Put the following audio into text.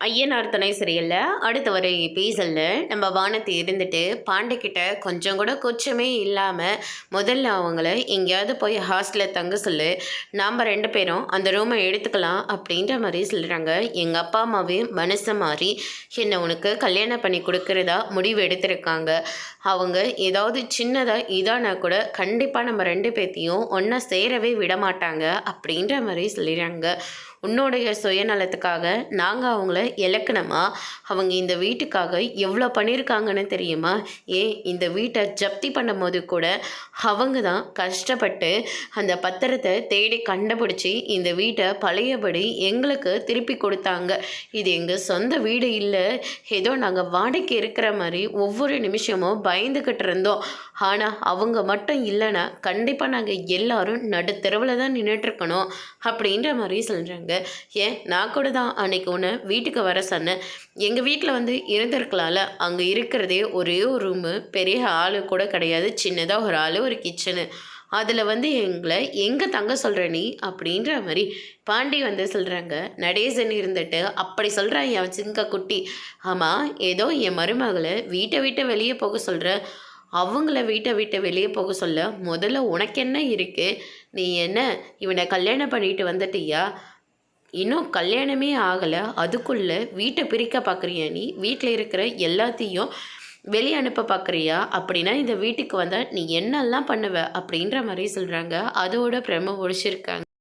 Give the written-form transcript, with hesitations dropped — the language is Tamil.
ஐயனார் துணை சரியில்ல. அடுத்த வர எபிசோடில் நம்ம வானத்தை இருந்துட்டு பாண்டிக்கிட்ட கொஞ்சம் கூட கூச்சமே இல்லாமல் முதல்ல அவங்கள எங்கேயாவது போய் ஹாஸ்டலில் தங்க சொல்லு, நாம் 2 பேரும் அந்த ரூமை எடுத்துக்கலாம் அப்படின்ற மாதிரி சொல்கிறாங்க. எங்கள் அப்பா அம்மாவே மனசை மாறி என்னை உனக்கு கல்யாணம் பண்ணி கொடுக்குறதா முடிவு எடுத்திருக்காங்க. அவங்க ஏதாவது சின்னதாக இதானா கூட கண்டிப்பாக நம்ம 2 பேர்த்தையும் ஒன்றா சேரவே விட மாட்டாங்க அப்படின்ற மாதிரி சொல்லிடுறாங்க. உன்னுடைய சுயநலத்துக்காக நாங்கள் அவங்கள இழக்கணுமா? அவங்க இந்த வீட்டுக்காக எவ்வளோ பண்ணியிருக்காங்கன்னு தெரியுமா? இந்த வீட்டை ஜப்தி பண்ணும்போது கூட அவங்க தான் கஷ்டப்பட்டு அந்த பத்திரத்தை தேடி கண்டுபிடிச்சி இந்த வீட்டை பழையபடி எங்களுக்கு திருப்பி கொடுத்தாங்க. இது எங்கள் சொந்த வீடு இல்லை, ஏதோ நாங்கள் வாடகைக்கு இருக்கிற மாதிரி ஒவ்வொரு நிமிஷமும் பயந்துக்கிட்டு இருந்தோம். ஆனால் அவங்க மட்டும் இல்லைன்னா கண்டிப்பாக நாங்கள் எல்லாரும் நடுத்தெருவில் தான் நின்றுட்டுருக்கணும் அப்படின்ற மாதிரி சொல்கிறாங்க. நான் கூட தான் அன்னைக்கு உன்னை வீட்டுக்கு வர சொன்னேன். எங்கள் வீட்டில் வந்து இருந்திருக்கலாம்ல, அங்கே இருக்கிறதே ஒரே ஒரு ரூமு, பெரிய ஆளு கூட கிடையாது, சின்னதாக ஒரு ஆள், ஒரு கிச்சனு. அதில் வந்து எங்களை எங்கே தங்க சொல்கிற நீ அப்படின்ற மாதிரி பாண்டி வந்து சொல்கிறாங்க. நடேசன் இருந்துட்டு அப்படி சொல்கிறான் என் சிங்க குட்டி. ஆமாம், ஏதோ என் மருமகளை வீட்டை விட்டு வெளியே போக சொல்கிற, அவங்கள வீட்டை விட்டு வெளியே போக சொல்ல முதல்ல உனக்கு என்ன இருக்குது? நீ என்ன இவனை கல்யாணம் பண்ணிட்டு வந்துட்டியா? இன்னும் கல்யாணமே ஆகலை, அதுக்குள்ளே வீட்டை பிரிக்க பார்க்குறியா? நீ வீட்டில் இருக்கிற எல்லாத்தையும் வெளியே அனுப்ப பார்க்குறியா? அப்படின்னா இந்த வீட்டுக்கு வந்தால் நீ என்னெல்லாம் பண்ணுவ அப்படின்ற மாதிரி சொல்கிறாங்க. அதோட பிரம ஒழிச்சிருக்காங்க.